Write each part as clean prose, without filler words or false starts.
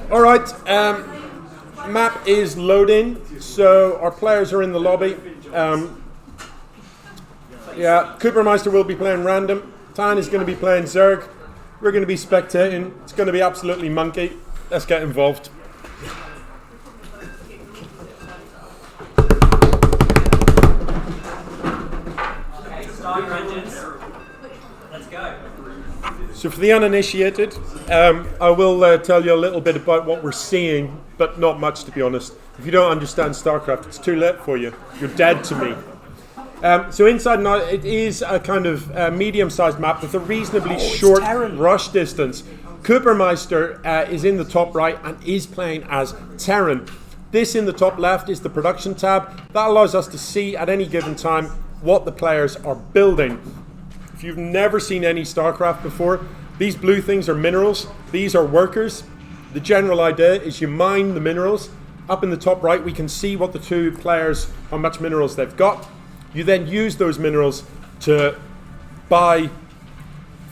All right, map is loading, so our players are in the lobby. Kupermeister will be playing random. Tahn is going to be playing Zerg. We're going to be spectating. It's going to be absolutely monkey. Let's get involved. Okay, start your engines. Let's go. So for the uninitiated, I will tell you a little bit about what we're seeing, but not much, to be honest. If you don't understand StarCraft, it's too late for you. You're dead to me. So inside and out, it is a kind of medium-sized map with a reasonably short rush distance. Kupermeister is in the top right and is playing as Tahn. This in the top left is the production tab. That allows us to see at any given time what the players are building. If you've never seen any StarCraft before, these blue things are minerals. These are workers. The general idea is you mine the minerals. Up in the top right, we can see what the two players, how much minerals they've got. You then use those minerals to buy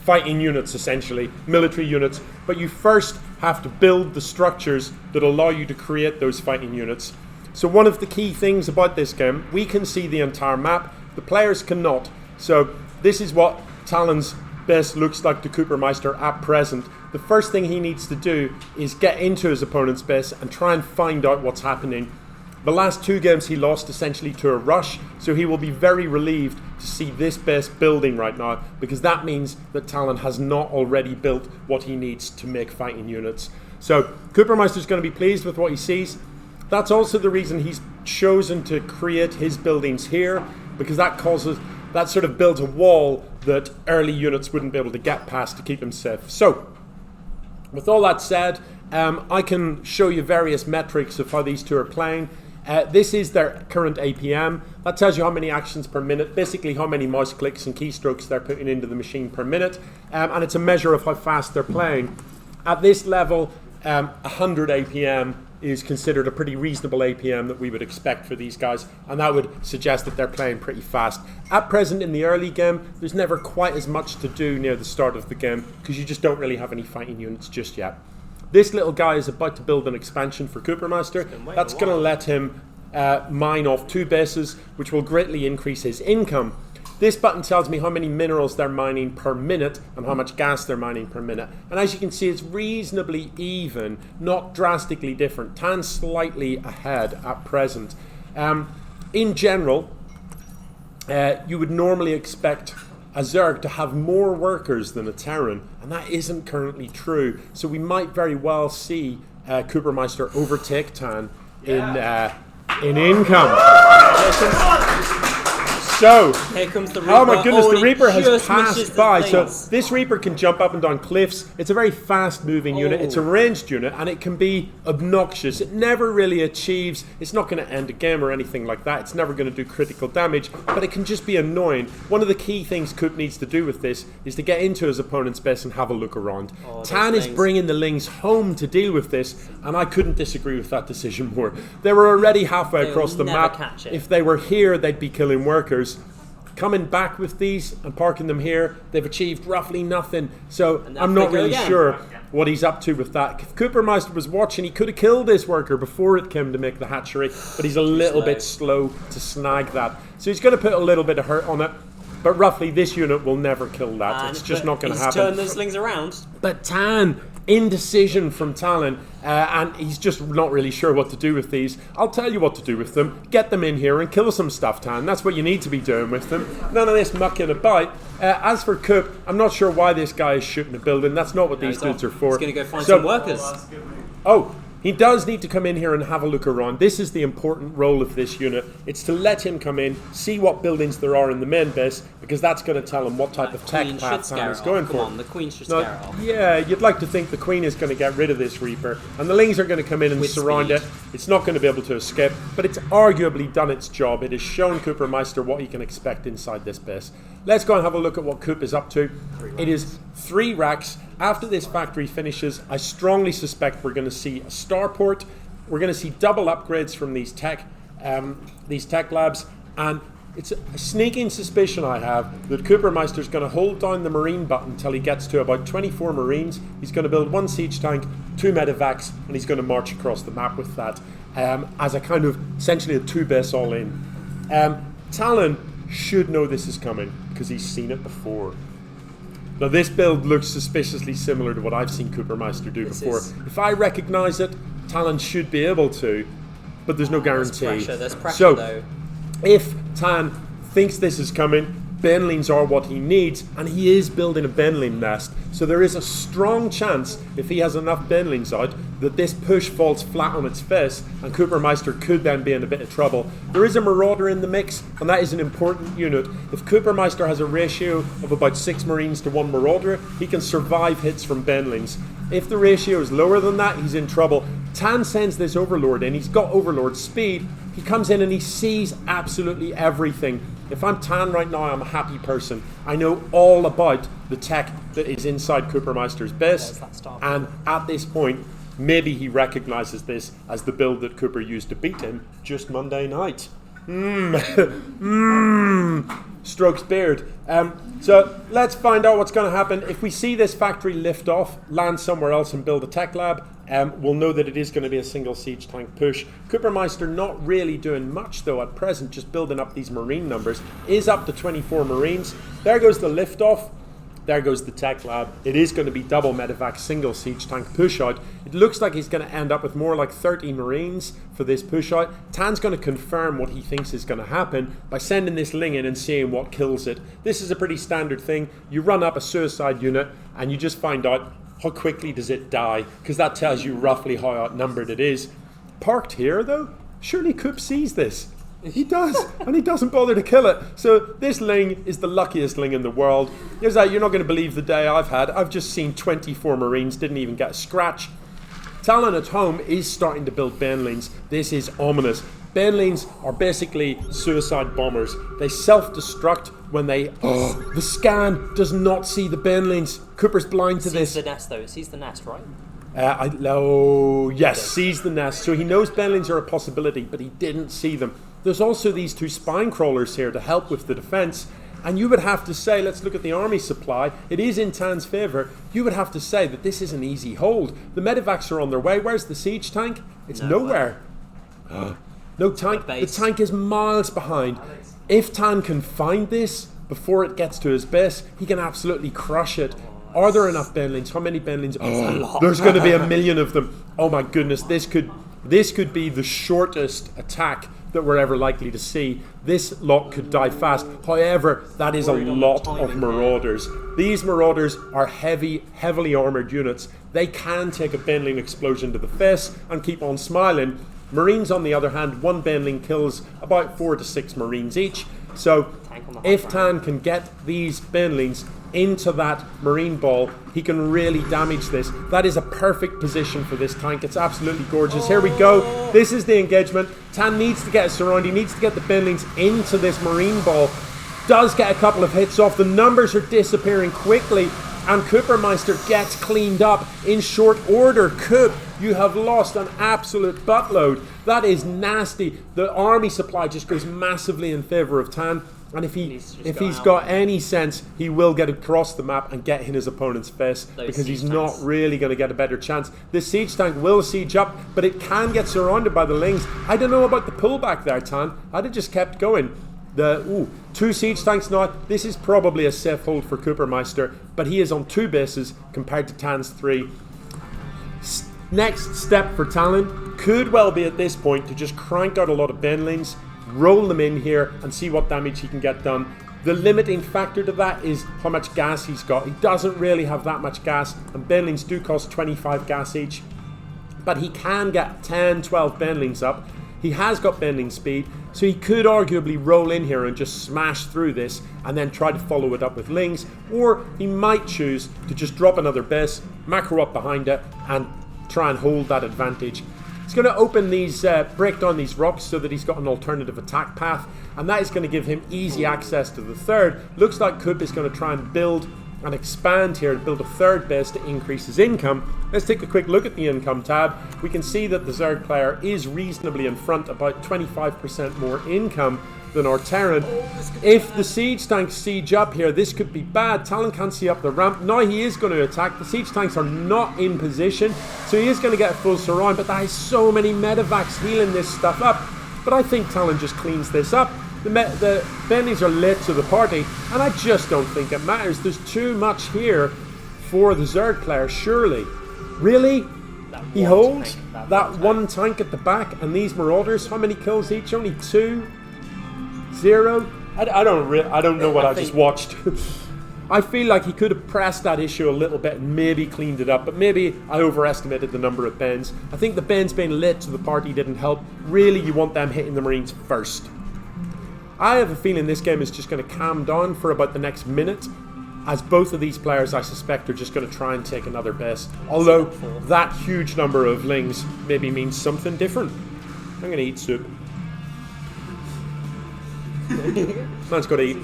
fighting units, essentially, military units. But you first have to build the structures that allow you to create those fighting units. So one of the key things about this game, we can see the entire map. The players cannot. So this is what Talon's base looks like to Kupermeister at present. The first thing he needs to do is get into his opponent's base and try and find out what's happening. The last two games he lost essentially to a rush, so he will be very relieved to see this base building right now, because that means that Talon has not already built what he needs to make fighting units. So Kupermeister's going to be pleased with what he sees. That's also the reason he's chosen to create his buildings here, because that sort of builds a wall that early units wouldn't be able to get past to keep him safe. So, with all that said, I can show you various metrics of how these two are playing. This is their current APM. That tells you how many actions per minute, basically how many mouse clicks and keystrokes they're putting into the machine per minute, and it's a measure of how fast they're playing. At this level, 100 APM is considered a pretty reasonable APM that we would expect for these guys, and that would suggest that they're playing pretty fast. At present in the early game, there's never quite as much to do near the start of the game because you just don't really have any fighting units just yet. This little guy is about to build an expansion for Kupermeister. That's going to let him mine off two bases, which will greatly increase his income. This button tells me how many minerals they're mining per minute and how much gas they're mining per minute. And as you can see, it's reasonably even, not drastically different. Tahn's slightly ahead at present. In general, you would normally expect a Zerg to have more workers than a Terran, and that isn't currently true. So we might very well see Kupermeister overtake Tahn in income. So, here comes the Reaper. Oh my goodness, the Reaper has passed by. So this Reaper can jump up and down cliffs. It's a very fast moving unit. It's a ranged unit and it can be obnoxious. It never really achieves, it's not going to end a game or anything like that. It's never going to do critical damage, but it can just be annoying. One of the key things Coop needs to do with this is to get into his opponent's base and have a look around. Tahn is bringing the Lings home to deal with this, and I couldn't disagree with that decision more. They were already halfway across the map. If they were here, they'd be killing workers. Coming back with these and parking them here, they've achieved roughly nothing. So I'm not really sure what he's up to with that. If Kupermeister was watching, he could have killed this worker before it came to make the hatchery, but he's a little bit slow to snag that. So he's going to put a little bit of hurt on it, but roughly this unit will never kill that. It's just not going to happen. He's turned those Lings around. But Tahn, indecision from Talon, and he's just not really sure what to do with these. I'll tell you what to do with them. Get them in here and kill some stuff, Tahn. That's what you need to be doing with them. None of this mucking about. As for Coop, I'm not sure why this guy is shooting a building. That's not what these dudes are for. He's going to go find some workers. Oh, he does need to come in here and have a look around. This is the important role of this unit. It's to let him come in, see what buildings there are in the main base, because that's going to tell him what type of tech path Tahn is going for. The Queen should scare it off. Yeah, you'd like to think the Queen is going to get rid of this Reaper, and the Lings are going to come in and surround it. It's not going to be able to escape, but it's arguably done its job. It has shown Kupermeister what he can expect inside this base. Let's go and have a look at what Coop is up to. It is 3 racks. After this factory finishes, I strongly suspect we're going to see a starport. We're going to see double upgrades from these tech labs, and It's a sneaking suspicion I have that Kupermeister's going to hold down the Marine button until he gets to about 24 Marines. He's going to build 1 siege tank, 2 medevacs, and he's going to march across the map with that as a kind of essentially a 2-base all-in. Tahn should know this is coming because he's seen it before. Now this build looks suspiciously similar to what I've seen Kupermeister do before. If I recognise it, Tahn should be able to, but there's no guarantee. There's pressure so, though. If Tahn thinks this is coming, Benlings are what he needs, and he is building a Benling nest. So there is a strong chance, if he has enough Benlings out, that this push falls flat on its face, and Kupermeister could then be in a bit of trouble. There is a Marauder in the mix, and that is an important unit. If Kupermeister has a ratio of about 6 Marines to 1 Marauder, he can survive hits from Benlings. If the ratio is lower than that, he's in trouble. Tahn sends this Overlord in. He's got Overlord speed. He comes in and he sees absolutely everything. If I'm Tahn right now, I'm a happy person. I know all about the tech that is inside Kupermeister's base. And at this point, maybe he recognises this as the build that Cooper used to beat him just Monday night. Strokes beard. So let's find out what's going to happen. If we see this factory lift off, land somewhere else and build a tech lab, we'll know that it is going to be a single siege tank push. Kupermeister not really doing much though at present, just building up these Marine numbers. Is up to 24 Marines. There goes the lift off. There goes the tech lab. It is going to be double medevac, single siege tank push out. It looks like he's going to end up with more like 30 Marines for this push out. Tahn's going to confirm what he thinks is going to happen by sending this Ling in and seeing what kills it. This is a pretty standard thing. You run up a suicide unit and you just find out how quickly does it die, because that tells you roughly how outnumbered it is. Parked here though, surely Coop sees this. He does, and he doesn't bother to kill it. So this Ling is the luckiest Ling in the world. You're not going to believe the day I've had. I've just seen 24 Marines, didn't even get a scratch. Tahn at home is starting to build Benlings. This is ominous. Benlings are basically suicide bombers. They self-destruct when they... the scan does not see the Benlings. Cooper's blind to this. Sees the nest though, it sees the nest, right? Yes, sees the nest. So he knows Benlings are a possibility, but he didn't see them. There's also these 2 spine crawlers here to help with the defense. And you would have to say, let's look at the army supply. It is in Tahn's favour. You would have to say that this is an easy hold. The medevacs are on their way. Where's the siege tank? It's nowhere. No tank. The tank is miles behind. If Tahn can find this before it gets to his base, he can absolutely crush it. Are there enough Benlings? How many Benlings? There's going to be 1 million of them. Oh my goodness, this could be the shortest attack that we're ever likely to see. This lot could die fast. However, that is a lot of Marauders. These Marauders are heavily armoured units. They can take a Benling explosion to the face and keep on smiling. Marines, on the other hand, 1 Benling kills about 4 to 6 Marines each. So if Tahn can get these Benlings into that Marine ball, he can really damage this. That is a perfect position for this tank. It's absolutely gorgeous. Here we go. This is the engagement. Tahn needs to get us around. He needs to get the Benlings into this Marine ball. Does get a couple of hits off. The numbers are disappearing quickly, and Kupermeister gets cleaned up in short order. Coop, you have lost an absolute buttload. That is nasty. The army supply just goes massively in favour of Tahn. And if he's got any sense, he will get across the map and get in his opponent's face, because he's not really going to get a better chance. This siege tank will siege up, but it can get surrounded by the Lings. I don't know about the pullback there, Tahn. I'd have just kept going. 2 siege tanks now. This is probably a safe hold for Kupermeister, but he is on 2 bases compared to Tahn's 3. Next step for Tahn could well be at this point to just crank out a lot of Benlings, roll them in here and see what damage he can get done. The limiting factor to that is how much gas he's got. He doesn't really have that much gas, and Benlings do cost 25 gas each, but he can get 10, 12 Benlings up. He has got Benling speed, so he could arguably roll in here and just smash through this and then try to follow it up with Lings, or he might choose to just drop another base, macro up behind it and try and hold that advantage. He's going to open these, break down these rocks so that he's got an alternative attack path, and that is going to give him easy access to the 3rd. Looks like Coop is going to try and build and expand here and build a 3rd base to increase his income. Let's take a quick look at the income tab. We can see that the Zerg player is reasonably in front, about 25% more income. than our Terran. If the siege tanks siege up here, this could be bad. Talon can't see up the ramp. Now he is going to attack. The siege tanks are not in position, so he is going to get a full surround, but that is so many medevacs healing this stuff up. But I think Talon just cleans this up. The bendings are lit to the party, and I just don't think it matters. There's too much here for the Zerg player, surely. Really? He holds that one tank at the back, and these Marauders, how many kills each? Only 2? 0? I don't know what I just watched. I feel like he could have pressed that issue a little bit and maybe cleaned it up, but maybe I overestimated the number of bends. I think the bends being lit to the party didn't help. Really, you want them hitting the Marines first. I have a feeling this game is just going to calm down for about the next minute, as both of these players, I suspect, are just going to try and take another base. Although that huge number of lings maybe means something different. I'm going to eat soup. Man's got to eat.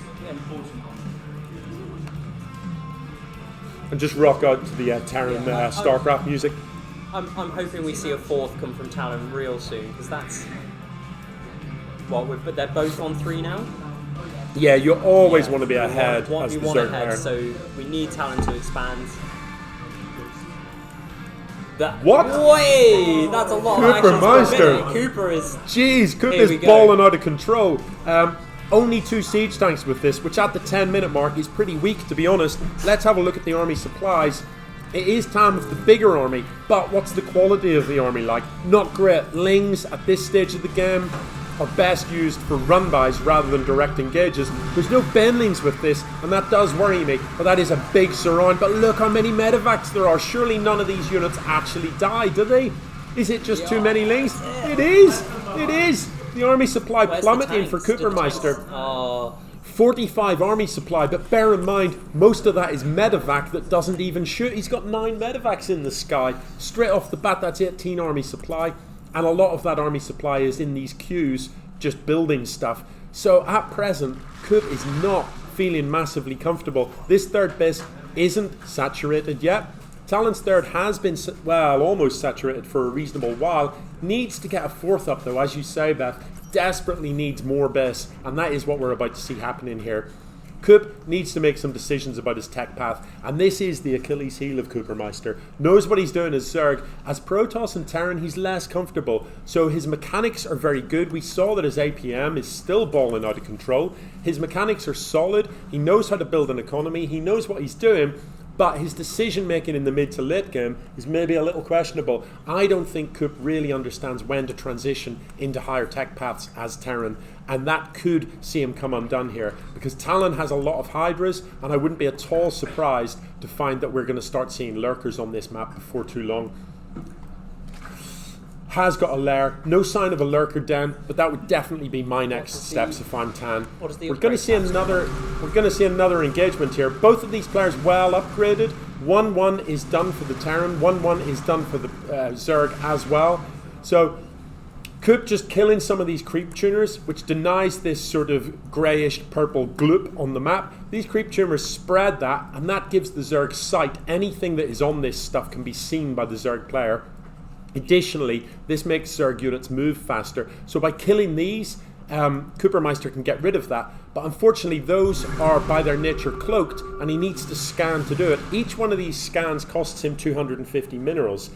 And just rock out to the Terran StarCraft music. I'm hoping we see a fourth come from Talon real soon, because that's... but they're both on 3 now? Yeah, you always want to be ahead We as the want Zerg ahead, player. so we need Talon to expand. What? Way! That's a lot of actions per Kupermeister. minute. Cooper is... Jeez, Coop Here we is go. balling out of control. Only 2 siege tanks with this, which at the 10-minute mark is pretty weak, to be honest. Let's have a look at the army supplies. It is Tahn with the bigger army, but what's the quality of the army like? Not great. Lings at this stage of the game are best used for run-bys rather than direct engages. There's no bendlings with this, and that does worry me, but that is a big surround. But look how many medevacs there are. Surely none of these units actually die, do they? Is it just too many lings? It is! It is! The army supply plummeting for Kupermeister. 45 army supply, but bear in mind, most of that is medevac that doesn't even shoot. He's got 9 medevacs in the sky. Straight off the bat, that's 18 army supply. And a lot of that army supply is in these queues, just building stuff. So at present, Coop is not feeling massively comfortable. This third base isn't saturated yet. Talon's third has been, well, almost saturated for a reasonable while. Needs to get a fourth up though, as you say, Beth. Desperately needs more base, and that is what we're about to see happening here. Coop needs to make some decisions about his tech path, and this is the Achilles heel of Kupermeister. Knows what he's doing as Zerg. As Protoss and Terran, he's less comfortable, so his mechanics are very good. We saw that his APM is still balling out of control. His mechanics are solid. He knows how to build an economy. He knows what he's doing. But his decision making in the mid to late game is maybe a little questionable. I don't think Coop really understands when to transition into higher tech paths as Terran, and that could see him come undone here, because Talon has a lot of Hydras, and I wouldn't be at all surprised to find that we're going to start seeing lurkers on this map before too long. Has got a lair, no sign of a lurker down, but that would definitely be my next steps if I'm Tahn. We're going to see another engagement here. Both of these players well upgraded. 1-1 is done for the Terran, 1-1 is done for the Zerg as well. So Coop just killing some of these creep tuners, which denies this sort of greyish purple gloop on the map. These creep tuners spread that, and that gives the Zerg sight. Anything that is on this stuff can be seen by the Zerg player. Additionally, this makes Zerg units move faster. So by killing these, Kupermeister can get rid of that. But unfortunately, those are by their nature cloaked, and he needs to scan to do it. Each one of these scans costs him 250 minerals,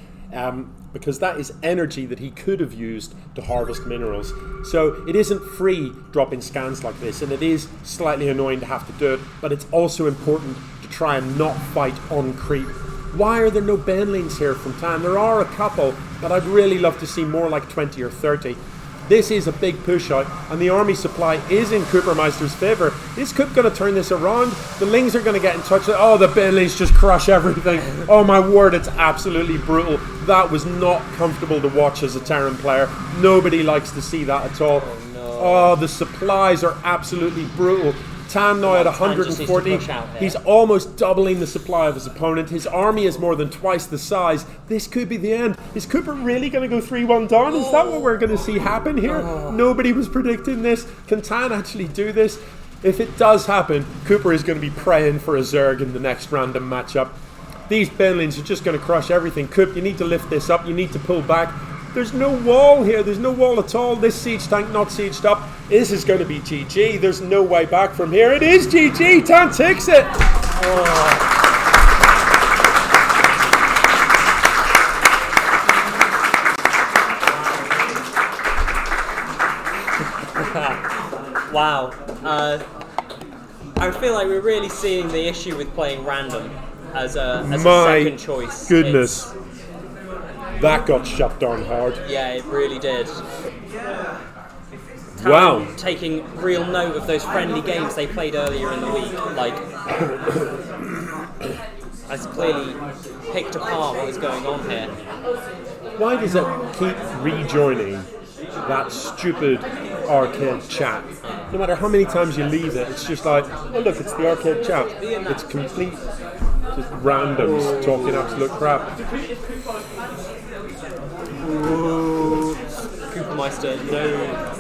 because that is energy that he could have used to harvest minerals. So it isn't free dropping scans like this, and it is slightly annoying to have to do it, but it's also important to try and not fight on creep. Why are there no Benlings here from Tahn? There are a couple, but I'd really love to see more like 20 or 30. This is a big push out, and the army supply is in Kupermeister's favour. Is Coop going to turn this around? The Lings are going to get in touch. Oh, the Benlings just crush everything. Oh my word, it's absolutely brutal. That was not comfortable to watch as a Terran player. Nobody likes to see that at all. Oh, no. Oh, the supplies are absolutely brutal. Tahn now at 140. He's almost doubling the supply of his opponent. His army is more than twice the size. This could be the end. Is Cooper really going to go 3-1 down? Is that what we're going to see happen here? Nobody was predicting this. Can Tahn actually do this? If it does happen, Cooper is going to be praying for a Zerg in the next random matchup. These Benlings are just going to crush everything. Coop, you need to lift this up. You need to pull back. There's no wall here. There's no wall at all. This siege tank not sieged up. This is going to be GG. There's no way back from here. It is GG. Tahn takes it. Oh. Wow. I feel like we're really seeing the issue with playing random as a second choice. Goodness. That got shut down hard. Yeah, it really did. Wow. Taking real note of those friendly games they played earlier in the week. Like, has clearly picked apart what was going on here. Why does it keep rejoining that stupid arcade chat? No matter how many times you leave it, it's just like, oh look, it's the arcade chat. It's complete, just randoms talking absolute crap. Ooh. Kupermeister, no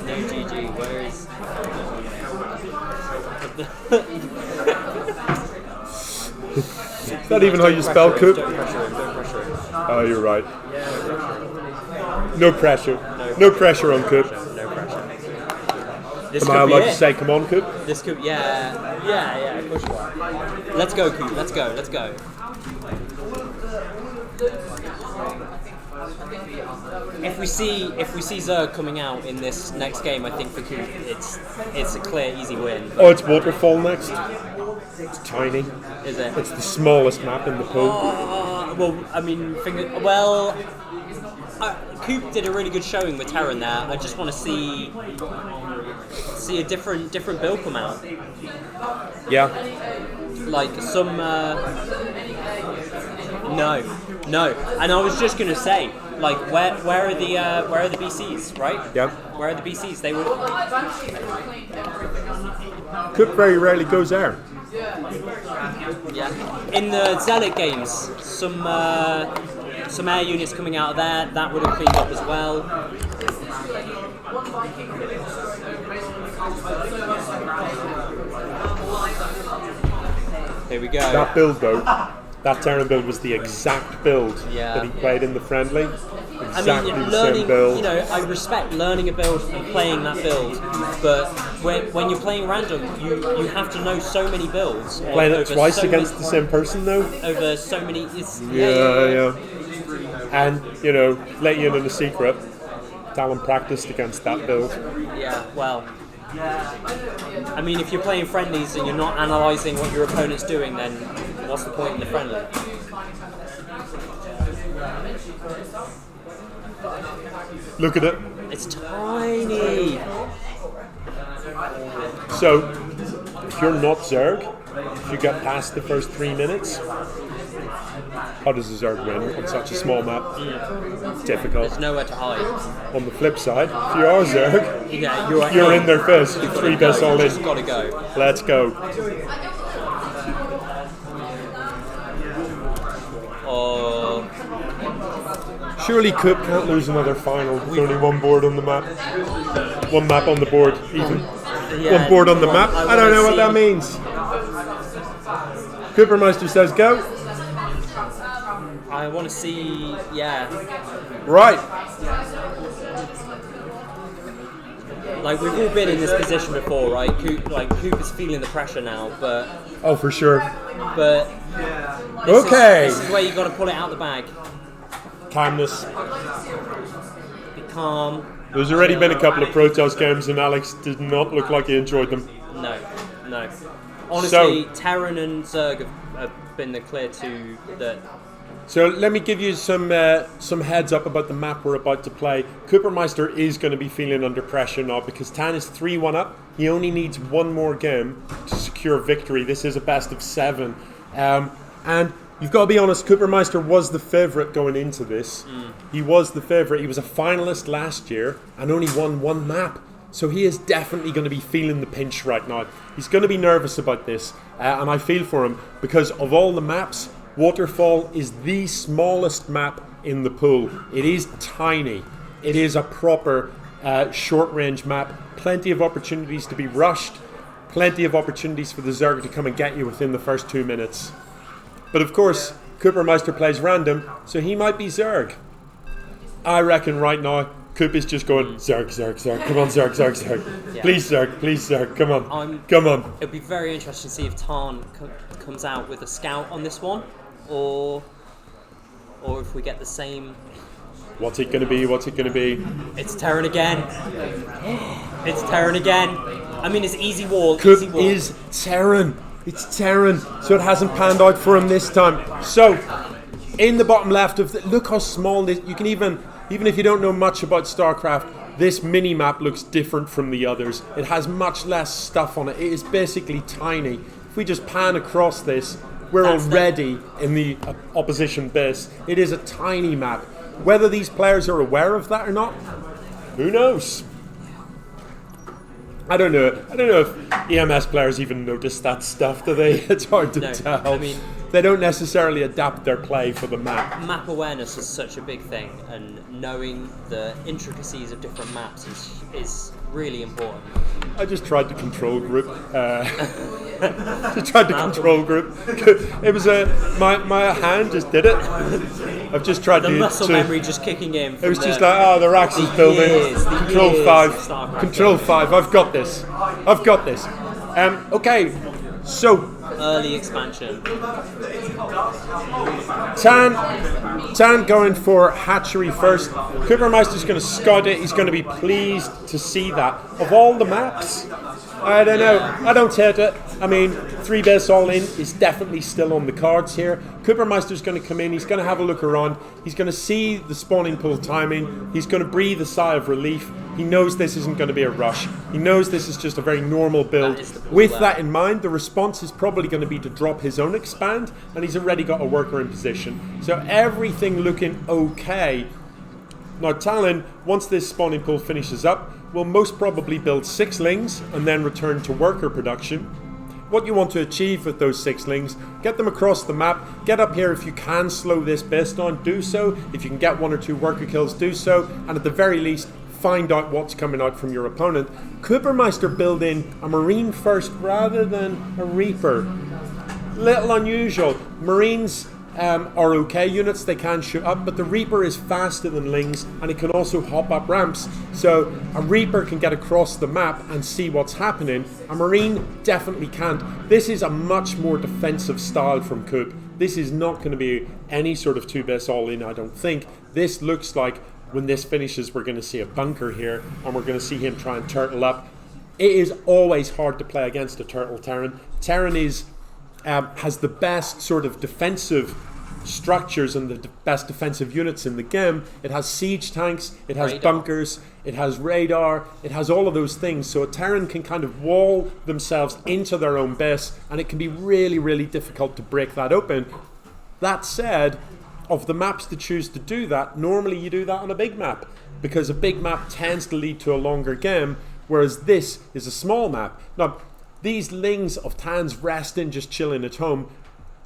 GG. Where is? Is that even how you spell Coop? Don't pressure him. Oh, you're right. No pressure. No pressure on Coop. No pressure. Am I allowed to say, come on, Coop? This Coop, yeah, of course you are. Let's go, Coop. Let's go. If we see Zerg coming out in this next game, I think for Coop, it's a clear, easy win. Oh, it's Waterfall next. It's tiny. Is it? It's the smallest map in the pool. Well, I mean, Coop did a really good showing with Terran there. I just want to see a different build come out. Yeah. Like some. No. And I was just gonna say, like, where are the BCs, right? Yeah. Where are the BCs? They would. Coop very rarely goes there. Yeah. In the Zealot games, some air units coming out of there, that would have cleaned up as well. Here we go. That build though, that Terran build was the exact build that he played in the friendly. Exactly the same build. You know, I respect learning a build and playing that build, but when you're playing random, you have to know so many builds. Playing it twice against the same person though? Over so many... Yeah. And, you know, let you in on a secret, Talon practiced against that build. Yeah, well... I mean, if you're playing friendlies and you're not analysing what your opponent's doing, then what's the point in the friendly? Look at it. It's tiny. So, if you're not Zerg, if you get past the first 3 minutes, how does a Zerg win on such a small map? Difficult. There's nowhere to hide. On the flip side, if you are Zerg, you're in their face. You're 3 best all in. You just gotta go. Let's go. Oh. Surely Coop can't lose another final. There's only one board on the map. One map on the board, even. One board on the map. I don't know what that means. Kupermeister says go. I want to see, Right. Like, we've all been in this position before, right? Coop is feeling the pressure now, but... Oh, for sure. But... This is where you got to pull it out the bag. Calmness. Be calm. There's already been a couple of Protoss games and Alex did not look like he enjoyed them. No. Honestly, Terran and Zerg have been the clear two that... So let me give you some heads up about the map we're about to play. Kupermeister is going to be feeling under pressure now because Tahn is 3-1 up. He only needs one more game to secure victory. This is a best of 7. And you've got to be honest, Kupermeister was the favourite going into this. He was the favourite. He was a finalist last year and only won one map. So he is definitely going to be feeling the pinch right now. He's going to be nervous about this. And I feel for him because of all the maps, Waterfall is the smallest map in the pool. It is tiny. It is a proper short-range map. Plenty of opportunities to be rushed. Plenty of opportunities for the Zerg to come and get you within the first 2 minutes. But of course, Kupermeister plays random, so he might be Zerg. I reckon right now, Coop is just going, Zerg, Zerg, Zerg, come on, Zerg, Zerg, Zerg. Yeah. Please, Zerg, come on, come on. It'll be very interesting to see if Tahn comes out with a scout on this one, or if we get the same. What's it going to be? What's it going to be? It's Terran again. It's Terran again. I mean, it's easy wall. Coop easy wall. is Terran. It's Terran. So it hasn't panned out for him this time. So, in the bottom left of look how small this. You can even if you don't know much about StarCraft, this mini map looks different from the others. It has much less stuff on it. It is basically tiny. If we just pan across this, we're already in the opposition base. It is a tiny map. Whether these players are aware of that or not, who knows? I don't know. I don't know if EMS players even notice that stuff, do they? It's hard to tell. I mean, they don't necessarily adapt their play for the map. Map awareness is such a big thing, and knowing the intricacies of different maps is really important. I just tried to control group. Just tried to control group. It was my hand just did it. I've just tried the to muscle memory just kicking in. It was just like, the racks is building. Control 5. Control 5. I've got this. Okay, so early expansion. Tahn going for hatchery first. Kupermeister's going to scout it. He's going to be pleased to see that. Of all the maps, I don't know. I don't hate it. I mean, 3 base all in is definitely still on the cards here. Kupermeister's going to come in. He's going to have a look around. He's going to see the spawning pool timing. He's going to breathe a sigh of relief. He knows this isn't going to be a rush. He knows this is just a very normal build. With that in mind, the response is probably going to be to drop his own expand, and he's already got a worker in position. So everything looking okay. Now Talon, once this spawning pool finishes up, will most probably build 6 lings and then return to worker production. What you want to achieve with those 6 lings, get them across the map, get up here if you can slow this base down, do so. If you can get 1 or 2 worker kills, do so. And at the very least, find out what's coming out from your opponent. Kupermeister build in a Marine first rather than a Reaper. Little unusual. Marines are okay units, they can shoot up, but the Reaper is faster than Lings and it can also hop up ramps. So a Reaper can get across the map and see what's happening. A Marine definitely can't. This is a much more defensive style from Coop. This is not going to be any sort of 2 base all in, I don't think. This looks like when this finishes, we're going to see a bunker here and we're going to see him try and turtle up. It is always hard to play against a turtle Terran. Terran is has the best sort of defensive structures and the best defensive units in the game. It has siege tanks, it has bunkers, it has radar, it has all of those things. So a Terran can kind of wall themselves into their own base, and it can be really, really difficult to break that open. That said, of the maps to choose to do that, normally you do that on a big map, because a big map tends to lead to a longer game, whereas this is a small map. Now, these lings of Tahn's resting, just chilling at home.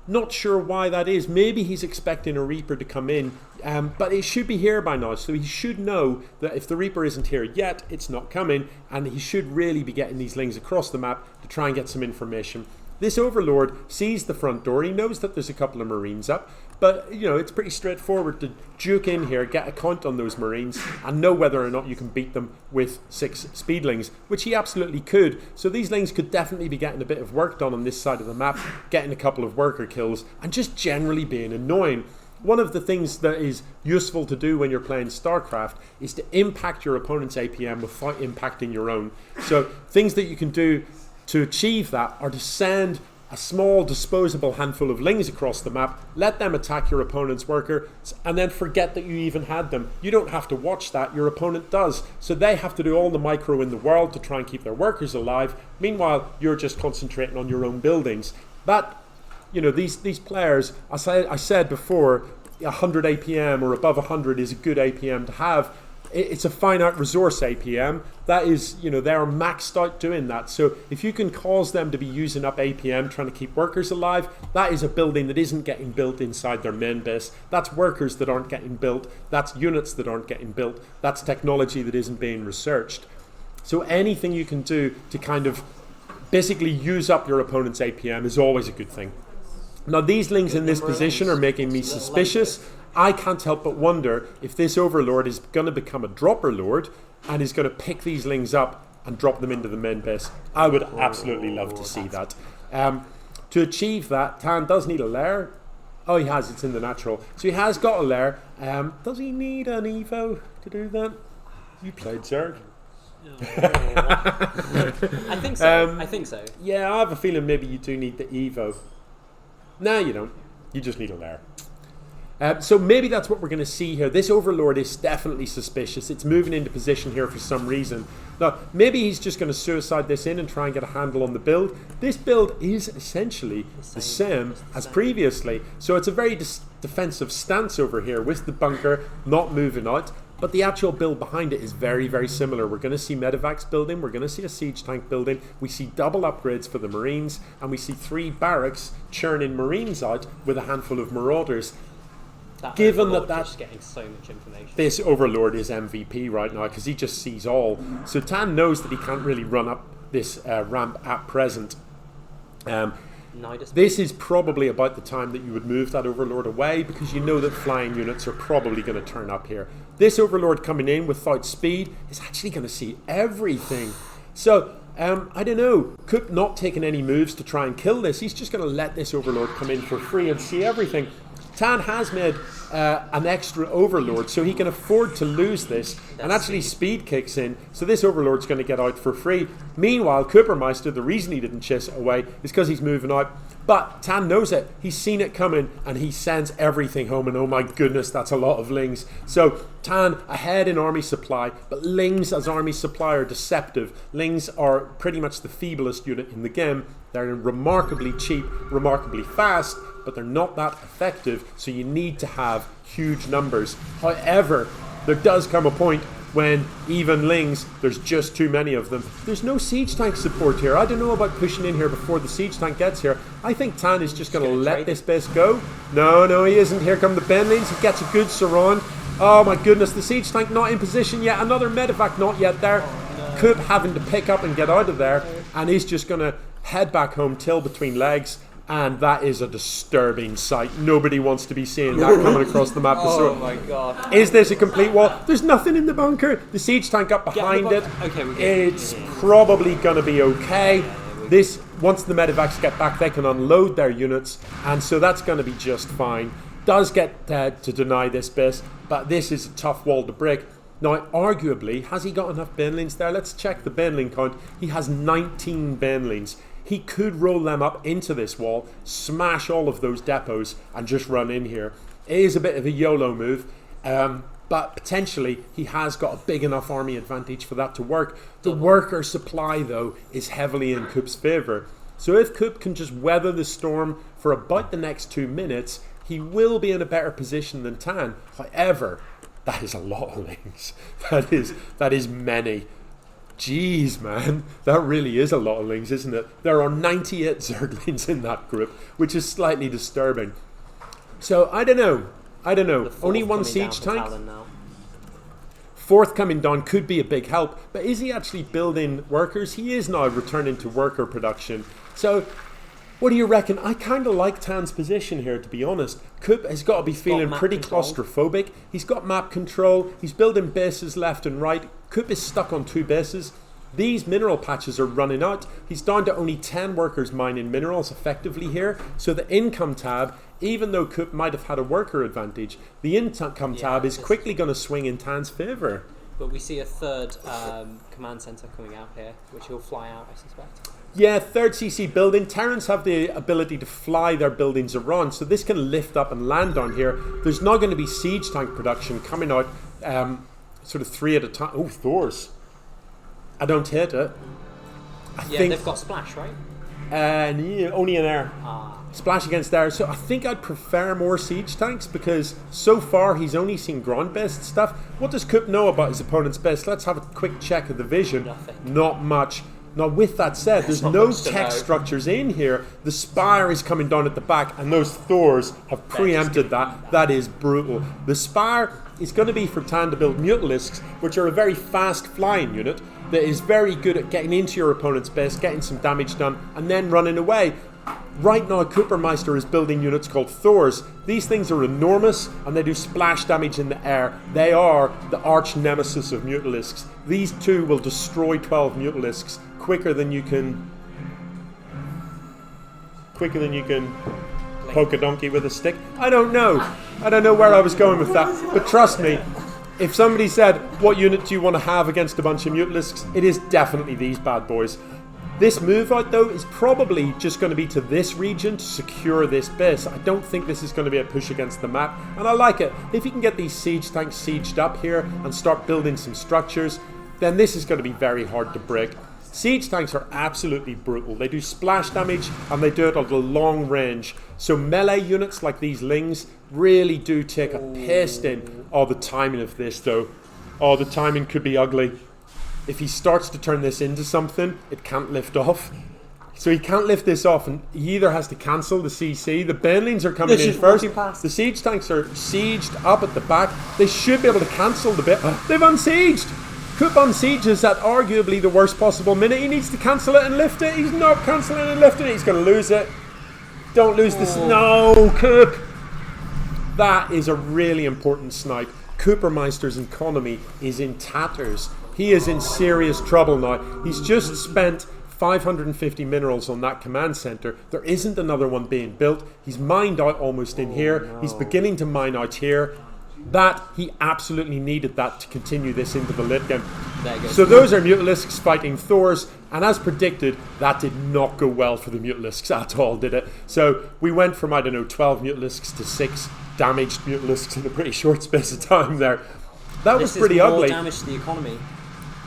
Not sure why that is. Maybe he's expecting a Reaper to come in, but it should be here by now. So he should know that if the Reaper isn't here yet, it's not coming, and he should really be getting these lings across the map to try and get some information. This Overlord sees the front door. He knows that there's a couple of Marines up, but it's pretty straightforward to juke in here, get a count on those Marines, and know whether or not you can beat them with 6 speedlings, which he absolutely could. So these lings could definitely be getting a bit of work done on this side of the map, getting a couple of worker kills, and just generally being annoying. One of the things that is useful to do when you're playing StarCraft is to impact your opponent's APM without impacting your own. So things that you can do to achieve that are to send a small disposable handful of lings across the map, let them attack your opponent's worker, and then forget that you even had them. You don't have to watch that, your opponent does. So they have to do all the micro in the world to try and keep their workers alive. Meanwhile, you're just concentrating on your own buildings. That, these players, I said before, 100 APM or above 100 is a good APM to have. It's a finite resource APM. That is, they are maxed out doing that. So if you can cause them to be using up APM trying to keep workers alive, that is a building that isn't getting built inside their main base. That's workers that aren't getting built. That's units that aren't getting built. That's technology that isn't being researched. So anything you can do to kind of basically use up your opponent's APM is always a good thing. Now these lings in this position are making me suspicious. I can't help but wonder if this Overlord is going to become a dropper lord and is going to pick these Lings up and drop them into the main base. I would absolutely love to see that. To achieve that, Tahn does need a lair. Oh, he has. It's in the natural. So he has got a lair. Does he need an Evo to do that? You played Zerg. I think so. I think so. Yeah, I have a feeling maybe you do need the Evo. No, you don't. You just need a lair. So maybe that's what we're going to see here. This Overlord is definitely suspicious. It's moving into position here for some reason. Now, maybe he's just going to suicide this in and try and get a handle on the build. This build is essentially the same as previously. So it's a very defensive stance over here with the bunker not moving out. But the actual build behind it is very, very similar. We're going to see medevacs building. We're going to see a siege tank building. We see double upgrades for the Marines. And we see 3 barracks churning Marines out with a handful of Marauders. Given that that's getting so much information, this Overlord is MVP right now because he just sees all. So Tahn knows that he can't really run up this ramp at present. This is probably about the time that you would move that Overlord away because you know that flying units are probably going to turn up here. This Overlord coming in without speed is actually going to see everything. So I don't know. Kup not taking any moves to try and kill this. He's just going to let this Overlord come in for free and see everything. Tahn has made an extra Overlord, so he can afford to lose this, and actually speed kicks in, so this Overlord's going to get out for free. Meanwhile, Kupermeister, the reason he didn't chase it away is because he's moving out, but Tahn knows it. He's seen it coming, and he sends everything home, and oh my goodness, that's a lot of Lings. So Tahn ahead in army supply, but Lings as army supply are deceptive. Lings are pretty much the feeblest unit in the game. They're remarkably cheap, remarkably fast, but they're not that effective, so you need to have huge numbers. However, there does come a point when even Lings, there's just too many of them. There's no siege tank support here. I don't know about pushing in here before the siege tank gets here. I think Tahn is just going to let this base go. No, he isn't. Here come the Benlings. He gets a good surround. Oh my goodness, the siege tank not in position yet. Another medevac not yet there. Kup having to pick up and get out of there, and he's just going to head back home, tail between legs. And that is a disturbing sight. Nobody wants to be seeing that coming across the map. Oh my god. Is this a complete wall? There's nothing in the bunker. The siege tank up behind it. Okay, it's probably going to be okay. This, once the medevacs get back, they can unload their units. And so that's going to be just fine. Does get to deny this base. But this is a tough wall to break. Now, arguably, has he got enough Benlings there? Let's check the Benling count. He has 19 Benlings. He could roll them up into this wall, smash all of those depots, and just run in here. It is a bit of a YOLO move, but potentially he has got a big enough army advantage for that to work. The worker supply, though, is heavily in Kup's favour. So if Kup can just weather the storm for about the next 2 minutes, he will be in a better position than Tahn. However, that is a lot of Lings. That is many. Jeez, man, that really is a lot of Lings, isn't it? There are 98 Zerglings in that group, which is slightly disturbing. So, I don't know. Only one siege tank. Fourth coming down could be a big help, but is he actually building workers? He is now returning to worker production. So, what do you reckon? I kind of like Tahn's position here, to be honest. Kup has got to be feeling pretty claustrophobic. He's got map control. He's building bases left and right. Kup is stuck on 2 bases. These mineral patches are running out. He's down to only 10 workers mining minerals effectively here. So the income tab, even though Kup might have had a worker advantage, the income tab is quickly going to swing in Tahn's favour. But we see a third command centre coming out here, which he'll fly out, I suspect. Yeah, third CC building. Terrans have the ability to fly their buildings around, so this can lift up and land on here. There's not going to be siege tank production coming out sort of 3 at a time. Oh, Thors. I don't hate it. I think they've got splash, right? Only an air. Splash against air. So I think I'd prefer more siege tanks because so far he's only seen ground-based stuff. What does Kup know about his opponent's base? Let's have a quick check of the vision. Nothing. Not much. Now, with that said, there's no tech structures in here. The spire is coming down at the back, and those Thors have preempted that. That is brutal. The spire is going to be for Tahn to build Mutilisks, which are a very fast flying unit that is very good at getting into your opponent's base, getting some damage done, and then running away. Right now, Kupermeister is building units called Thors. These things are enormous and they do splash damage in the air. They are the arch nemesis of Mutalisks. These two will destroy 12 Mutalisks quicker than you can poke a donkey with a stick. I don't know where I was going with that. But trust me, if somebody said, what unit do you want to have against a bunch of Mutalisks? It is definitely these bad boys. This move out though is probably just going to be to this region to secure this base. I don't think this is going to be a push against the map, and I like it. If you can get these siege tanks sieged up here and start building some structures, then this is going to be very hard to break. Siege tanks are absolutely brutal. They do splash damage and they do it at a long range. So melee units like these Lings really do take a piss in. Oh, the timing of this though. Oh, the timing could be ugly. If he starts to turn this into something, it can't lift off. So he can't lift this off, and he either has to cancel the CC. The Banelings are coming in first. The siege tanks are sieged up at the back. They should be able to cancel the bit. They've unsieged. Coop unsieges at arguably the worst possible minute. He needs to cancel it and lift it. He's not cancelling and lifting it. He's going to lose it. Don't lose this. No, Coop. That is a really important snipe. Kupermeister's economy is in tatters. He is in serious trouble now. He's just spent 550 minerals on that command center. There isn't another one being built. He's mined out almost in here. No. He's beginning to mine out here. That, he absolutely needed that to continue this into the late game. So those are Mutalisks fighting Thors, and as predicted, that did not go well for the Mutalisks at all, did it? So we went from, 12 Mutalisks to 6 damaged Mutalisks in a pretty short space of time there. That was pretty ugly. Damage to the economy.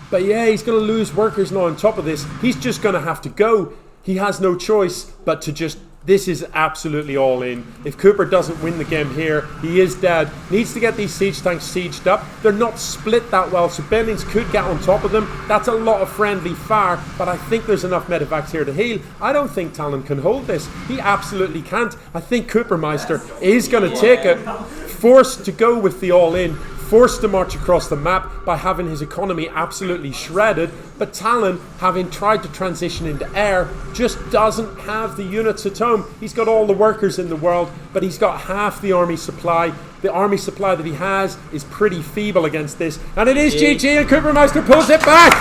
But yeah, he's going to lose workers now on top of this. He's just going to have to go. He has no choice but to just... This is absolutely all in. If Cooper doesn't win the game here, he is dead. Needs to get these siege tanks sieged up. They're not split that well, so Banelings could get on top of them. That's a lot of friendly fire, but I think there's enough medevacs here to heal. I don't think Tahn can hold this. He absolutely can't. I think Kupermeister is going to take it. Forced to go with the all-in. Forced to march across the map by having his economy absolutely shredded, but Tahn, having tried to transition into air, just doesn't have the units at home. He's got all the workers in the world, but he's got half the army supply. The army supply that he has is pretty feeble against this, and it is GG, and Kupermeister pulls it back!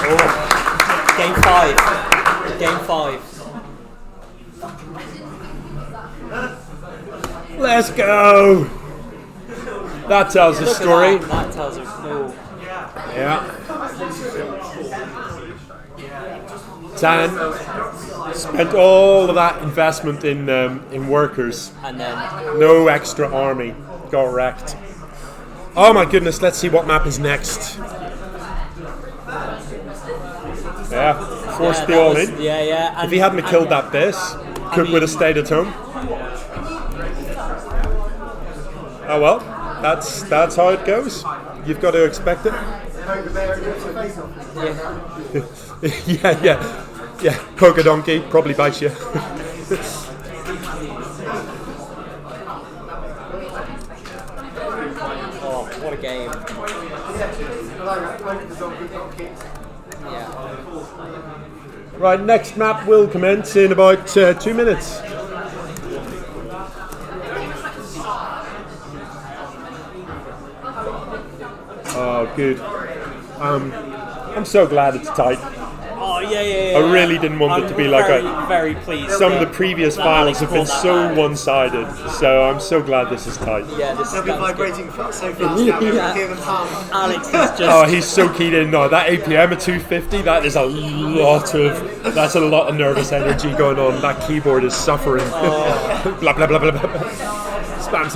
Oh. Game 5. Let's go! That tells a story. That tells a story. Yeah. Tahn spent all of that investment in workers. And then no extra army. Got wrecked. Oh my goodness, let's see what map is next. Yeah, forced the all in. Yeah. If he hadn't killed that base, Cook would have stayed at home. Oh well, that's how it goes. You've got to expect it. Yeah. Poke a donkey, probably bites you. Oh, what a game! Yeah. Right, next map will commence in about 2 minutes. Oh, good. I'm so glad it's tight. Oh, yeah. I really didn't want it to be like very pleased. Some of the previous finals have been so one-sided, so I'm so glad this is tight. Yeah, this is been vibrating so fast now. Alex is just... Oh, he's so keyed in now. That APM at 250, that's a lot of nervous energy going on. That keyboard is suffering. Oh. Blah, blah, blah, blah, blah. Spam.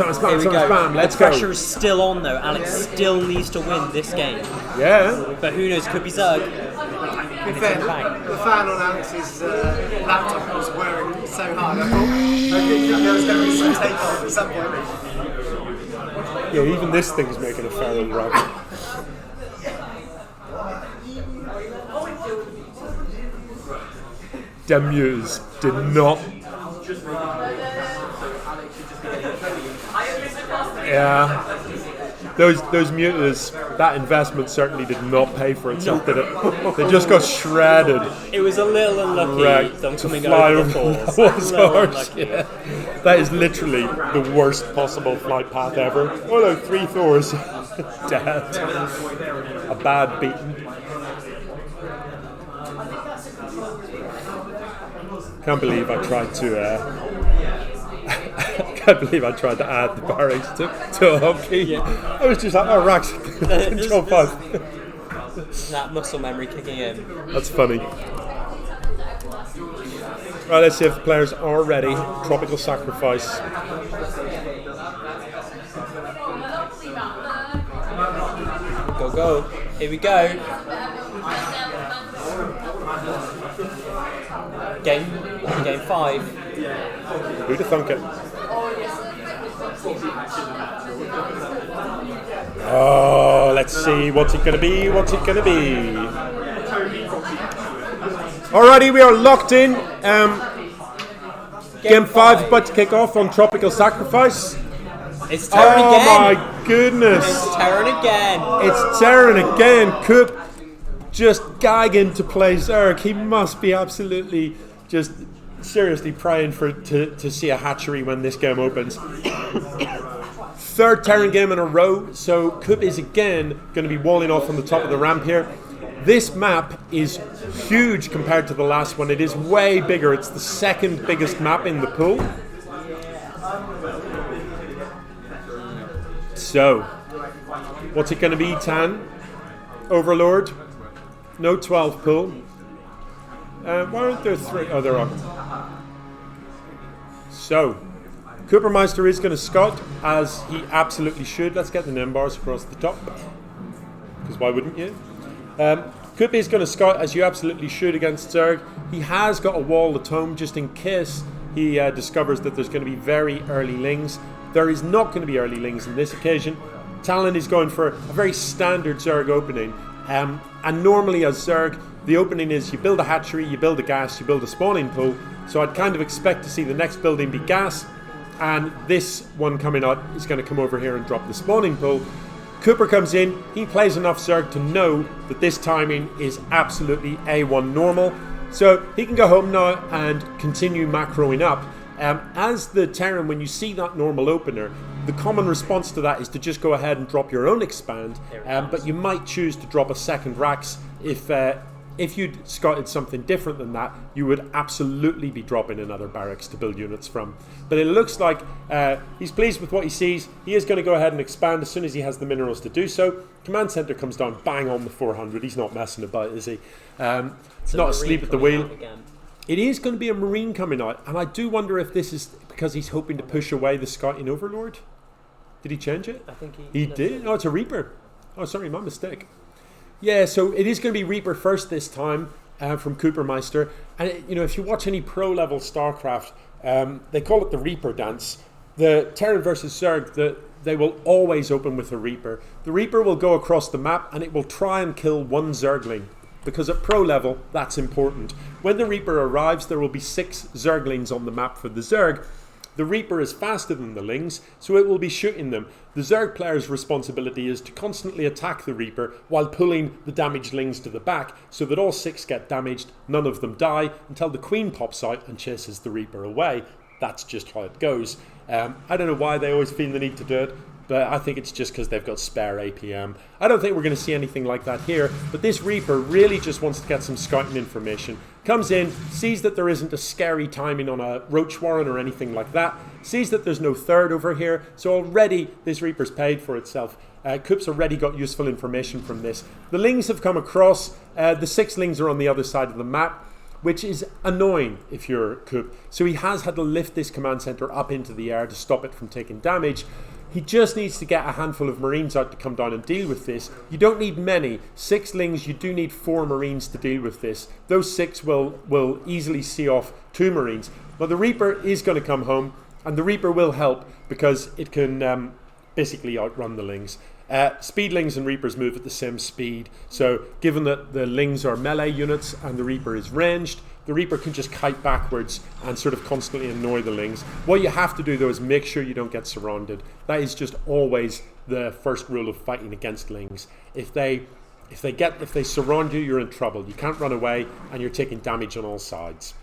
Let's go. The pressure is still on though. Alex still needs to win this game. Yeah. But who knows? Could be Zerg. In fair, the fan on Alex's laptop was whirring so hard. I thought there was going to be some takeoff at some point. Yeah, even this thing's making a feral rug. Demuse did not. Yeah. those mutas, that investment certainly did not pay for itself, did it? They just got shredded. It was a little unlucky Wrecked them to coming fly over the over falls. the A little Thors, unlucky. yeah. That is literally the worst possible flight path ever. Oh no, 3 Thors. Dead. A bad beating. Can't believe I tried to can't believe I tried to add the barracks to a hockey. Yeah. I was just like, oh, Rax, control 5. That muscle memory kicking in. That's funny. Right, let's see if the players are ready. Tropical Sacrifice. Go, go. Here we go. Game 5. Who'd have thunk it? Oh, let's see. What's it going to be? What's it going to be? Alrighty, we are locked in. Game 5 about to kick off on Tropical Sacrifice. It's Tahn Oh again. my goodness. It's Tahn again. It's Tahn again. Coop just gagging to play Zerg. He must be absolutely just seriously praying to see a hatchery when this game opens. Third Terran game in a row, so Coop is again going to be walling off on the top of the ramp here. This map is huge compared to the last one. It is way bigger. It's the second biggest map in the pool. So, what's it going to be, Tahn? Overlord? No 12 pool. Why aren't there 3? Oh, there are. So, Kupermeister is going to scout, as he absolutely should. Let's get the name bars across the top. Because why wouldn't you? Kup is going to scout, as you absolutely should, against Zerg. He has got a wall of tome just in case he discovers that there's going to be very early lings. There is not going to be early lings on this occasion. Talon is going for a very standard Zerg opening. And normally as Zerg, the opening is you build a hatchery, you build a gas, you build a spawning pool. So I'd kind of expect to see the next building be gas. And this one coming out is going to come over here and drop the spawning pool. Cooper comes in, he plays enough Zerg to know that this timing is absolutely A1 normal. So he can go home now and continue macroing up. As the Terran, when you see that normal opener, the common response to that is to just go ahead and drop your own expand, but you might choose to drop a second Rax. If you'd scouted something different than that, you would absolutely be dropping another barracks to build units from. But it looks like he's pleased with what he sees. He is going to go ahead and expand as soon as he has the minerals to do so. Command center comes down bang on the 400. He's not messing about, is he? He's not asleep at the wheel. It is going to be a Marine coming out, and I do wonder if this is because he's hoping to push away the Scouting Overlord. Did he change it? I think he did. Oh, it's a Reaper. Oh, sorry, my mistake. Yeah, so it is going to be Reaper first this time from Kupermeister. And if you watch any pro-level StarCraft, they call it the Reaper dance. The Terran versus Zerg, they will always open with a Reaper. The Reaper will go across the map and it will try and kill one Zergling. Because at pro level, that's important. When the Reaper arrives, there will be 6 Zerglings on the map for the Zerg. The Reaper is faster than the Lings, so it will be shooting them. The Zerg player's responsibility is to constantly attack the Reaper while pulling the damaged Lings to the back, so that all 6 get damaged, none of them die, until the Queen pops out and chases the Reaper away. That's just how it goes. I don't know why they always feel the need to do it, but I think it's just because they've got spare APM. I don't think we're going to see anything like that here, but this Reaper really just wants to get some scouting information. Comes in, sees that there isn't a scary timing on a Roach Warren or anything like that, sees that there's no third over here, so already this Reaper's paid for itself. Coop's already got useful information from this. The Lings have come across, the 6 Lings are on the other side of the map, which is annoying if you're Coop. So he has had to lift this command center up into the air to stop it from taking damage. He just needs to get a handful of Marines out to come down and deal with this. You don't need many. 6 Lings, you do need 4 Marines to deal with this. Those 6 will easily see off 2 Marines. But the Reaper is going to come home, and the Reaper will help because it can basically outrun the Lings. Speedlings and Reapers move at the same speed. So given that the Lings are melee units and the Reaper is ranged, the Reaper can just kite backwards and sort of constantly annoy the Lings. What you have to do though is make sure you don't get surrounded. That is just always the first rule of fighting against Lings. If they surround you, you're in trouble. You can't run away and you're taking damage on all sides.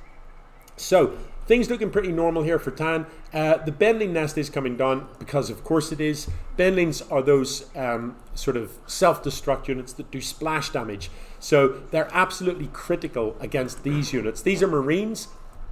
So things looking pretty normal here for Tahn. The Bendling nest is coming down because of course it is. Bendlings are those sort of self-destruct units that do splash damage. So they're absolutely critical against these units. These are Marines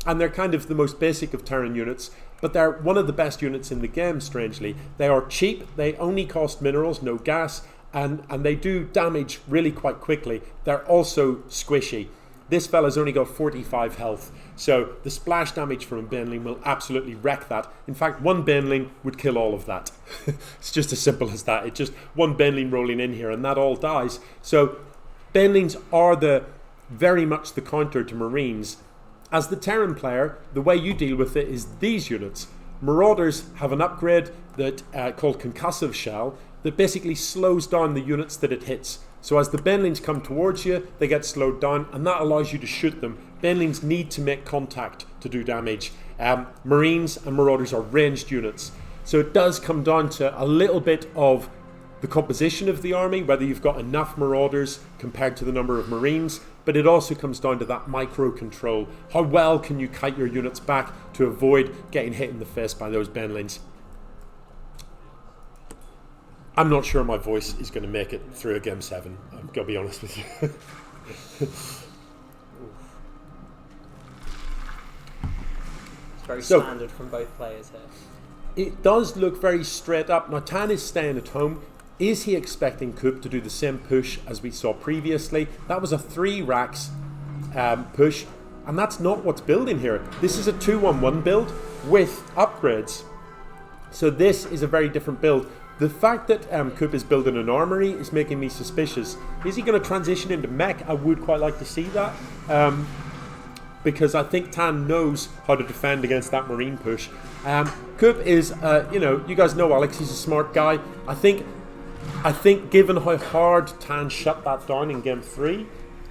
and they're kind of the most basic of Terran units, but they're one of the best units in the game, strangely. They are cheap, they only cost minerals, no gas, and they do damage really quite quickly. They're also squishy. This fella's only got 45 health, so the splash damage from a Baneling will absolutely wreck that. In fact, one Baneling would kill all of that. It's just as simple as that. It's just one Baneling rolling in here and that all dies. So Banelings are very much the counter to Marines. As the Terran player, the way you deal with it is these units. Marauders have an upgrade that called Concussive Shell that basically slows down the units that it hits. So as the Banelings come towards you, they get slowed down, and that allows you to shoot them. Banelings need to make contact to do damage. Marines and Marauders are ranged units. So it does come down to a little bit of the composition of the army, whether you've got enough Marauders compared to the number of Marines, but it also comes down to that micro control. How well can you kite your units back to avoid getting hit in the face by those Banelings? I'm not sure my voice is going to make it through a Game 7. I'm going to be honest with you. It's very standard from both players here. It does look very straight up. Now, Tahn is staying at home. Is he expecting Coop to do the same push as we saw previously? That was a 3 racks push, and that's not what's building here. This is a 2-1-1 build with upgrades. So this is a very different build. The fact that Coop is building an armory is making me suspicious. Is he going to transition into mech? I would quite like to see that. Because I think Tahn knows how to defend against that Marine push. Coop is, you guys know Alex, he's a smart guy. I think given how hard Tahn shut that down in Game 3,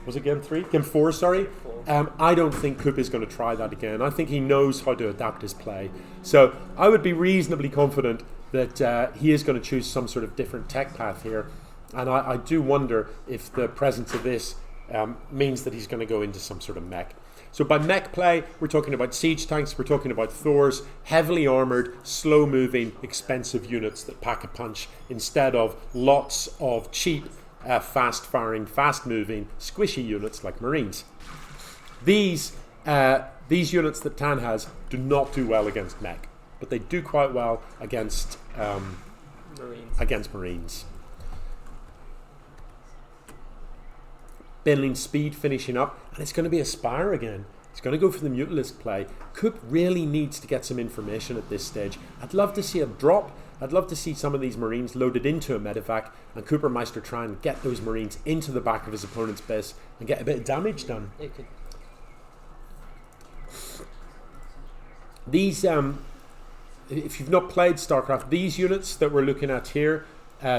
was it Game 3? Game 4, sorry. I don't think Coop is going to try that again. I think he knows how to adapt his play. So I would be reasonably confident that he is going to choose some sort of different tech path here. And I do wonder if the presence of this means that he's going to go into some sort of mech. So by mech play, we're talking about siege tanks, we're talking about Thors, heavily armoured, slow-moving, expensive units that pack a punch instead of lots of cheap, fast-firing, fast-moving, squishy units like Marines. These units that Tahn has do not do well against mech, but they do quite well against Marines. Baneling speed finishing up, and it's going to be a Spire again. It's going to go for the Mutalisk play. Coop really needs to get some information at this stage. I'd love to see a drop. I'd love to see some of these Marines loaded into a medevac, and Kupermeister try and get those Marines into the back of his opponent's base and get a bit of damage done. These, if you've not played StarCraft, these units that we're looking at here,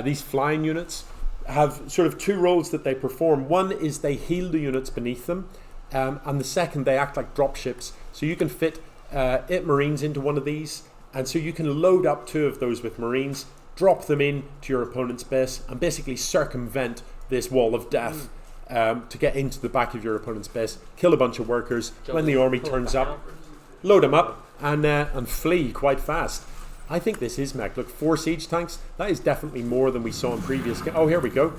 these flying units, have sort of 2 roles that they perform. One is they heal the units beneath them, and the second, they act like dropships. So you can fit 8 Marines into one of these, and so you can load up 2 of those with Marines, drop them in to your opponent's base, and basically circumvent this wall of death to get into the back of your opponent's base, kill a bunch of workers. When the army turns up, load them up and flee quite fast. I think this is mech. Look, 4 siege tanks. That is definitely more than we saw in previous games. Oh, here we go.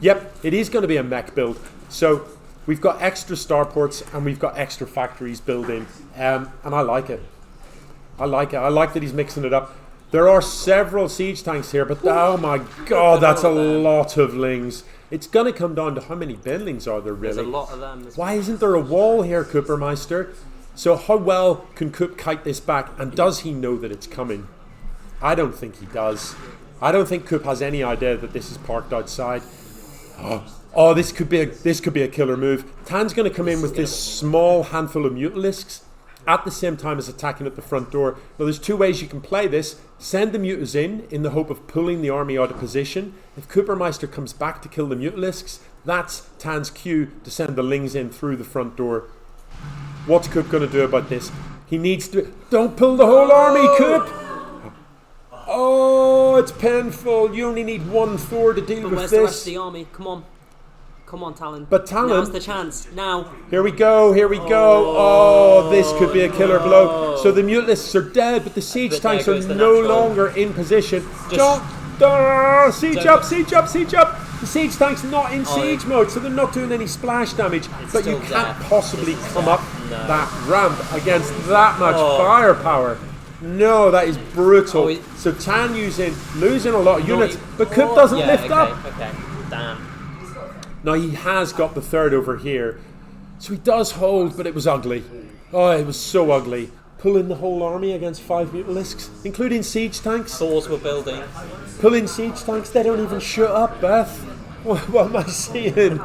Yep, it is going to be a mech build. So we've got extra starports and we've got extra factories building, and I like it. I like that he's mixing it up. There are several siege tanks here, but oh my god, that's a lot of Lings. It's going to come down to how many Banelings are there really. There's a lot of them. Why isn't there a wall here, Kupermeister? So how well can Coop kite this back, and does he know that it's coming? I don't think he does. I don't think Coop has any idea that this is parked outside. Oh, this could be a killer move. Tahn's going to come in with this small handful of Mutalisks, at the same time as attacking at the front door. Now there's two ways you can play this. Send the mutas in the hope of pulling the army out of position. If Kupermeister comes back to kill the mutalisks, that's Tahn's cue to send the lings in through the front door. What's Coop going to do about this? He needs to... Don't pull the whole army, Coop! Oh, it's painful. You only need one Thor to deal with where's this. The rest of the army? Come on. Come on, Talon. But Talon... Now's the chance. Now. Here we go. Oh, this could be a killer blow. So the mutalisks are dead, but the siege tanks are no longer in position. Siege up. The siege tank's not in siege mode, so they're not doing any splash damage. But you can't possibly come up that ramp against that much firepower. No, that is brutal. So Tahn losing a lot of units, but Coop doesn't lift up. Okay, damn. Now he has got the third over here, so he does hold, but it was ugly. Oh, it was so ugly. Pulling the whole army against 5 mutalisks, including siege tanks. Thors were building. Pulling siege tanks, they don't even shut up, Beth. What am I seeing?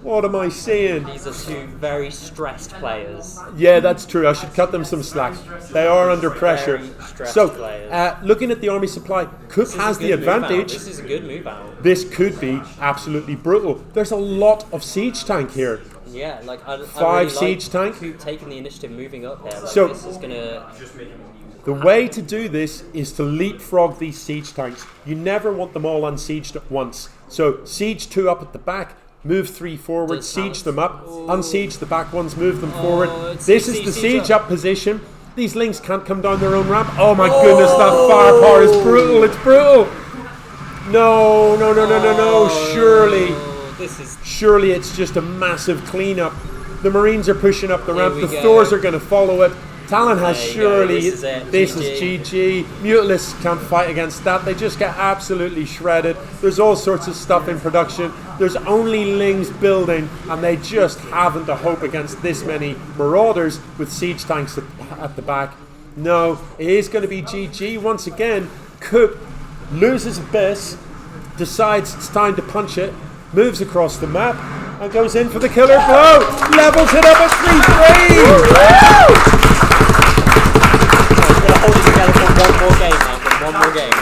What am I seeing? These are two very stressed players. Yeah, that's true. I should cut them some slack. They are under pressure. So, looking at the army supply, Coop has the advantage. This is a good move out. This could be absolutely brutal. There's a lot of siege tank here. Yeah, like I 5 really siege tank. Coop taking the initiative, moving up there. Like, So this is gonna. the way to do this is to leapfrog these siege tanks. You never want them all unsieged at once. So siege 2 up at the back. Move 3 forward, siege them up, unsiege the back ones, move them forward. This is the siege up position. These lings can't come down their own ramp. Oh my goodness, that firepower is brutal. It's brutal. No. Surely it's just a massive cleanup. The Marines are pushing up the ramp. The Thors are going to follow it. Talon has surely. This is GG. Mutalisks can't fight against that. They just get absolutely shredded. There's all sorts of stuff in production. There's only lings building, and they just haven't a hope against this many marauders with siege tanks at the back. No, it is going to be GG once again. Coop loses Abyss, decides it's time to punch it, moves across the map, and goes in for the killer blow. Levels it up at 3-3. Hold it together for one more game.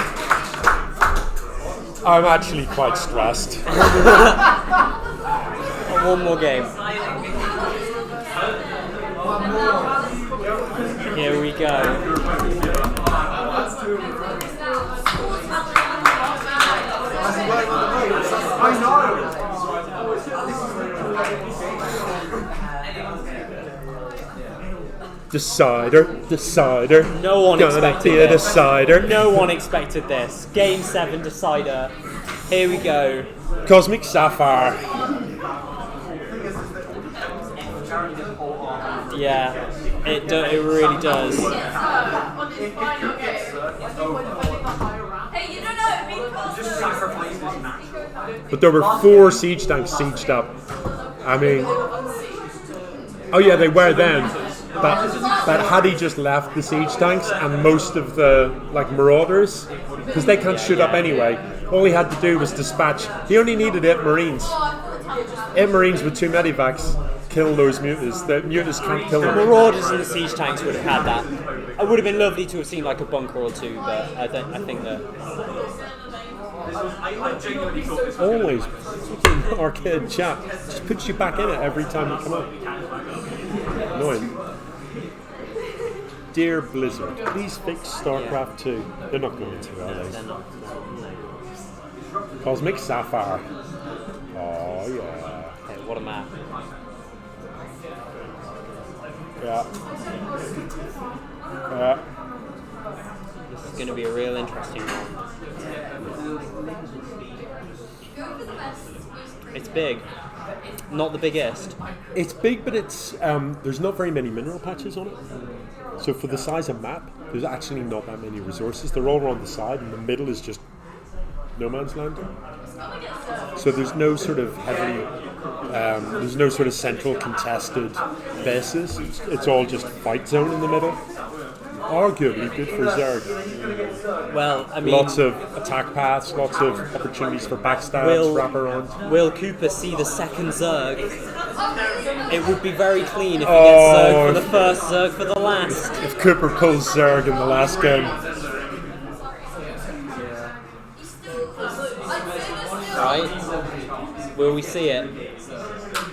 I'm actually quite stressed. One more game. Here we go. Decider. No one expected a this. decider. No one expected this. Game 7 decider. Here we go. Cosmic Sapphire. Yeah, it really does. But there were 4 siege tanks sieged up. I mean, oh yeah, they were then. But had he just left the siege tanks and most of the marauders, because they can't shoot up anyway, all he had to do was dispatch. He only needed 8 Marines. 8 Marines with 2 medivacs kill those mutas. The mutas can't kill them. The marauders and the siege tanks would have had that. It would have been lovely to have seen like a bunker or 2, but I think that. Always fucking arcade chat just puts you back in it every time you come up. Annoying. Dear Blizzard, please fix StarCraft 2. They're not going to, are they? They're not. Cosmic Sapphire. Oh yeah. Okay, what a map. Yeah. This is going to be a real interesting one. It's big. Not the biggest. It's big, but it's there's not very many mineral patches on it. So for the size of map, there's actually not that many resources. They're all around the side, and the middle is just no man's land. So there's no sort of heavily, there's no sort of central contested bases. It's all just fight zone in the middle. Arguably good for Zerg. Well, I mean, lots of attack paths, lots of opportunities for backstabs, wraparounds. Will Cooper see the second Zerg? It would be very clean if he gets Zerg for the first, Zerg for the last. If Cooper pulls Zerg in the last game. Right. Will we see it?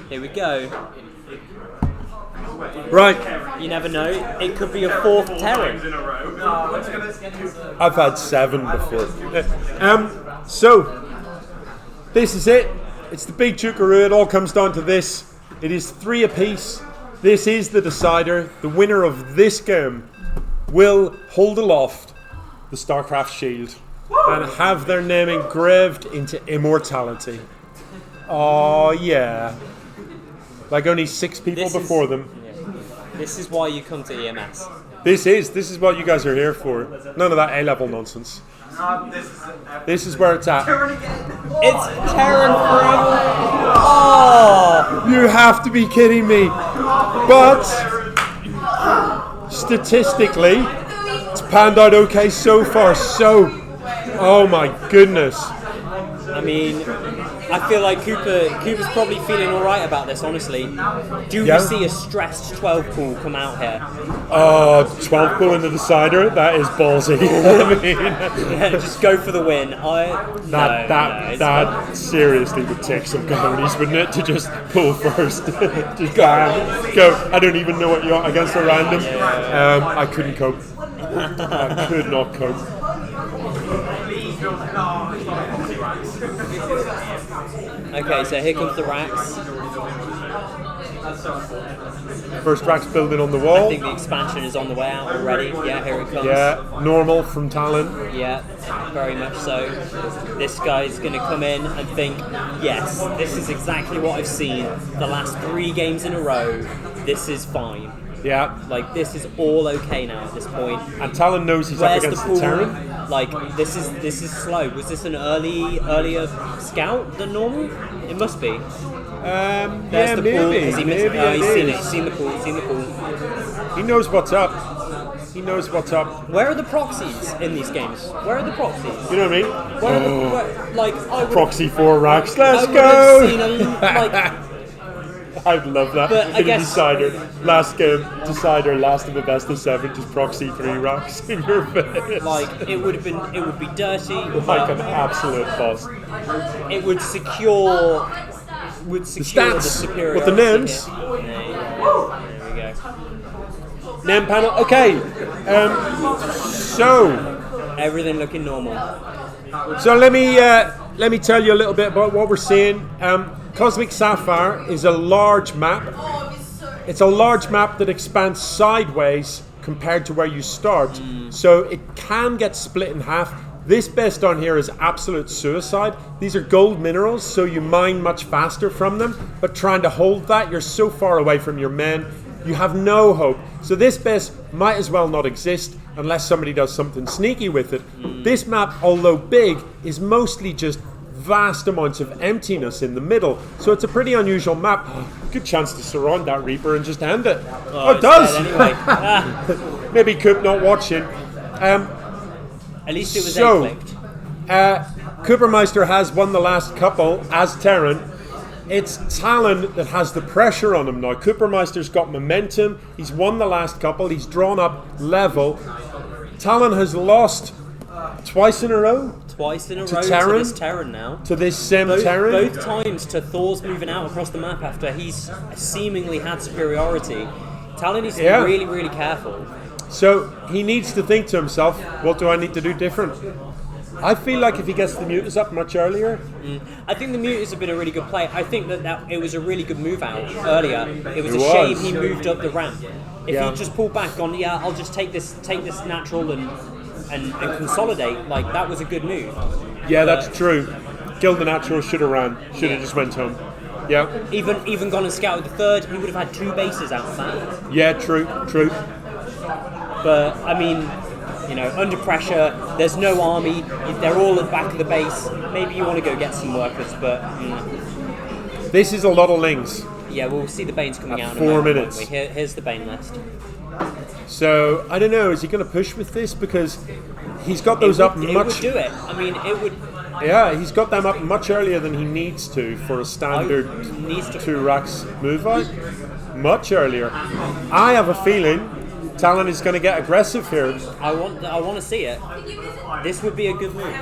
Here we go. Right. You never know. It could be a 4th Terran. I've had 7 before. So, this is it. It's the big chukaroo. It all comes down to this. It is 3 apiece. This is the decider. The winner of this game will hold aloft the StarCraft shield and have their name engraved into immortality. Oh yeah. Like only 6 people before them. Yeah. This is why you come to EMS. This is what you guys are here for. None of that A-level nonsense. This is where it's at. It's Terran forever. Oh! You have to be kidding me. But statistically, it's panned out okay so far. So, oh my goodness. I mean, I feel like Cooper's probably feeling alright about this, honestly. Do we see a stressed 12 pool come out here? Oh, 12 pool in the decider? That is ballsy. I mean, yeah, just go for the win. That seriously would take some cojones, wouldn't it? To just pull first. Just go. I don't even know what you are against a random. I couldn't cope. I could not cope. Okay, so here comes the racks. First rack's building on the wall. I think the expansion is on the way out already. Yeah, here it comes. Yeah, normal from Tahn. Yeah, very much so. This guy's going to come in and think, yes, this is exactly what I've seen the last 3 games in a row. This is fine. Yeah. Like, this is all okay now at this point. And Tahn knows he's up against the Terran. Like, this is slow. Was this an earlier scout than normal? It must be. There's the pool. Maybe. He's seen it. He's seen the pool. He knows what's up. He knows what's up. Where are the proxies in these games? Where are the proxies? You know what I mean? Proxy 4 racks. Let's go! I'd love that. But I guess decider, last game, decider, last of the best of 7, just proxy 3 racks in your face. Like it would be dirty. Like an absolute boss. It would secure the stats superiority. with the names. There we go. Name panel. Okay. So everything looking normal. So let me tell you a little bit about what we're seeing. Cosmic Sapphire is a large map. It's a large map that expands sideways compared to where you start. So it can get split in half. This base down here is absolute suicide. These are gold minerals, so you mine much faster from them. But trying to hold that, you're so far away from your men, you have no hope. So this base might as well not exist unless somebody does something sneaky with it. This map, although big, is mostly just vast amounts of emptiness in the middle. So it's a pretty unusual map. Good chance to surround that Reaper and just end it. Oh, it does! Anyway. Maybe Coop not watching. At least it was clicked. Kupermeister has won the last couple as Terran. It's Tahn that has the pressure on him now. Kupermeister's got momentum. He's won the last couple. He's drawn up level. Tahn has lost twice in a row. To Terran now. To this same Terran. Both times to Thor's moving out across the map after he's seemingly had superiority. Tahn needs to be really, really careful. So he needs to think to himself, what do I need to do different? I feel like if he gets the mutas up much earlier. I think the mutas have been a really good play. I think that it was a really good move out earlier. It was a shame he moved up the ramp. If he just pulled back on, I'll just take this natural and consolidate, like that was a good move. Yeah, that's true. Kill the natural, should have ran. Should have just went home. Yeah. Even gone and scouted the third, he would have had 2 bases out of that. Yeah, true. But I mean, under pressure, there's no army, they're all at the back of the base. Maybe you want to go get some workers, but this is a lot of lings. Yeah, we'll see the Banes coming out in 4 minutes. Here's the Bane list. So, I don't know, is he going to push with this? Because he's got those up It much. would do it. I mean, it would. Yeah, he's got them up much earlier than he needs to for a standard Needs to. 2 racks move out. Much earlier. I have a feeling Tahn is going to get aggressive here. I want to see it. This would be a good move.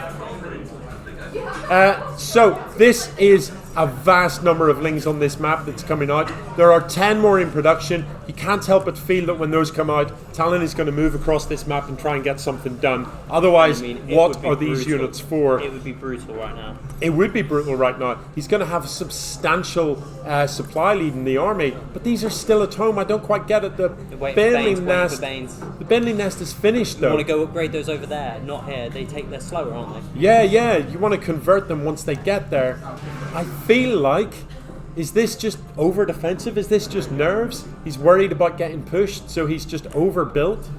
So this is a vast number of lings on this map that's coming out. There are 10 more in production. You can't help but feel that when those come out, Tahn is going to move across this map and try and get something done. Otherwise, I mean, it what would be are these brutal. units for? It would be brutal right now. It would be brutal right now. He's going to have a substantial supply lead in the army, but these are still at home. I don't quite get it. The Baneling nest, the Baneling nest is finished You though. want to go upgrade those over there, not here. They're slower, aren't they? Yeah. You want to convert them once they get there. I feel like, is this just over defensive? Is this just nerves? He's worried about getting pushed, so he's just overbuilt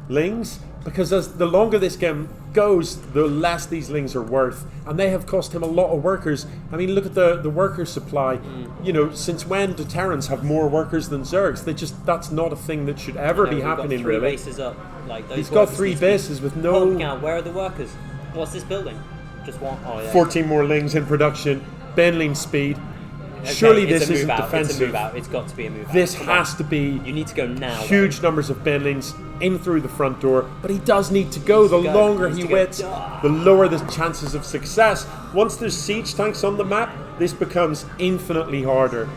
lings. Because as the longer this game goes, the less these lings are worth, and they have cost him a lot of workers. I mean, look at the worker supply. You know, since when do Terrans have more workers than Zergs? That's not a thing that should ever be happening. Got 3 really. bases up. Like those He's got workers 3 need to be- bases with no. Oh, now, where are the workers? What's this building? Just one. Oh yeah. 14 more lings in production. Baneling speed. Okay, Surely it's this a move isn't out. It's a defensive. move out. It's got to be a move out. This Come has on. to be You need to go now. huge numbers of Banelings in through the front door, but he does need to go. The to go. longer Needs he to go. waits, the lower the chances of success. Once there's siege tanks on the map, this becomes infinitely harder.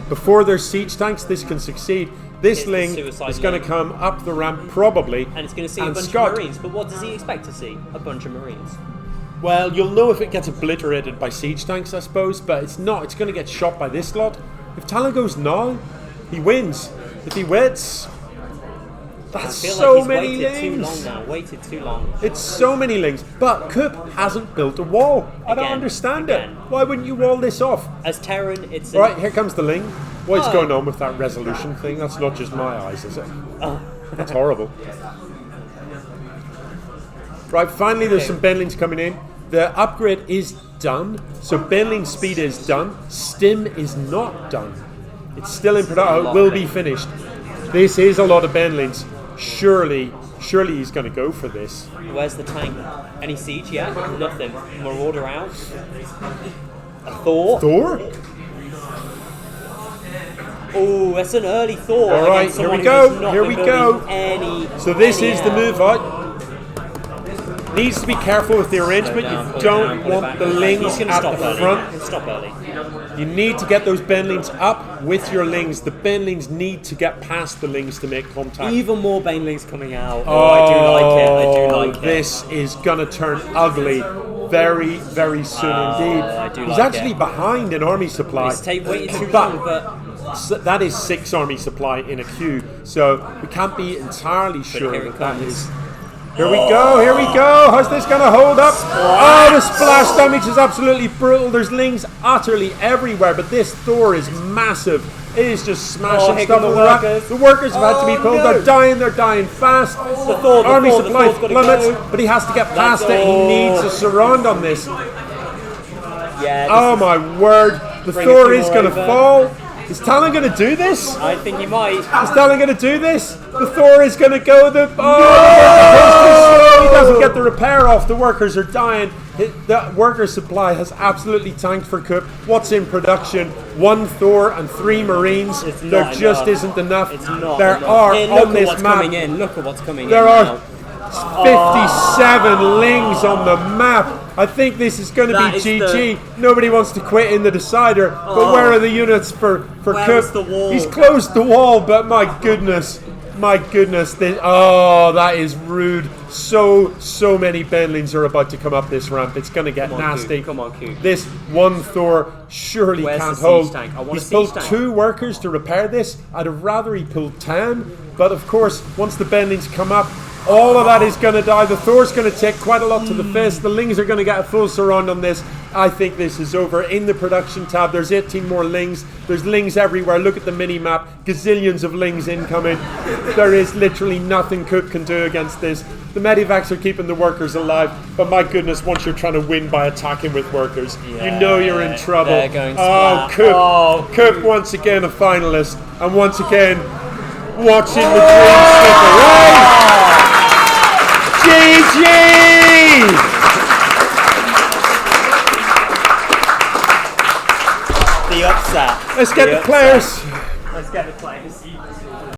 Before there's siege tanks, this can succeed. This It's the ling suicide is going to ling. come up the ramp probably, And it's going to see a and bunch Scott, of Marines. But what does he expect to see? A bunch of Marines. well, you'll know if it gets obliterated by siege tanks, I suppose, but it's not. It's going to get shot by this lot. If Tahn goes now, he wins. If he waits, that's I feel so like he's many waited too lings. long now. Waited too long. It's so many lings. But Coop hasn't built a wall. I don't Again, understand again. it. Why wouldn't you wall this off? As Terran, it's. All right, here comes the ling. What's Oh. going on with that resolution thing? That's not just my eyes, is it? That's horrible. Right, finally there's some Benlings coming in. The upgrade is done. So Benling speed is done. Stim is not done. It's still in production. It will be finished. This is a lot of Benlings. Surely he's going to go for this. Where's the tank? Any siege yet? Nothing. Marauder out. A Thor. Thor? Oh, that's an early Thor. All right, against here we someone who go, has not here been we go. building Any, So this any is the move out. Needs to be careful with the arrangement. You don't want the lings He's going to at stop the early. front. He'll stop early. You need to get those Benlings up with your lings. The Benlings need to get past the lings to make contact. Even more Banelings coming out. Oh, I do like it. I do like it. This is going to turn ugly very, very soon indeed. I do He's like actually it. behind in army supply. He's waited too But- long, but That is 6 army supply in a queue, so we can't be entirely sure here it that comes. is. Here we go. How's this going to hold up? Oh, the splash damage is absolutely brutal. There's lings utterly everywhere, but this Thor is massive. It is just smashing here stuff come the all around. workers. The workers have had to be pulled. no. They're dying fast. the Thor, Army the supply Thor's gotta plummets, go. but he has to get past it. He go. needs a surround on this. yeah. Oh my word. The Bring a Thor few is more going to over. fall. Is Talon going to do this? I think he might. Is Talon going to do this? The Thor is going to go. The he doesn't get the repair off. The workers are dying. The worker supply has absolutely tanked for Coop. What's in production? 1 Thor and 3 Marines. It's There not just enough. isn't enough. It's not. There enough. are Hey, look on at this what's map. coming in. Look at what's coming There in. are now. 57 lings on the map. I think this is going to That be is GG. Nobody wants to quit in the decider. But where are the units for Where Coop? was the wall? He's closed the wall, but my goodness. That is rude. So many Benlings are about to come up this ramp. It's going to get Come on, nasty. Coop. Come on, Coop. This 1 Thor surely Where's can't the siege hold. tank? I want a He's siege pulled tank. 2 workers to repair this. I'd have rather he pulled 10. But of course, once the Benlings come up, all of that is going to die. The Thor's going to take quite a lot to the face. The Lings are going to get a full surround on this. I think this is over. In the production tab, there's 18 more Lings. There's Lings everywhere. Look at the mini-map. Gazillions of Lings incoming. There is literally nothing Coop can do against this. The Medivacs are keeping the workers alive. But my goodness, once you're trying to win by attacking with workers, you know you're in trouble. they're going Oh, splat. Coop. Oh, Coop once again a finalist. And once again, watching the dream slip away. GG! The upset. Let's get the players. Let's get the players.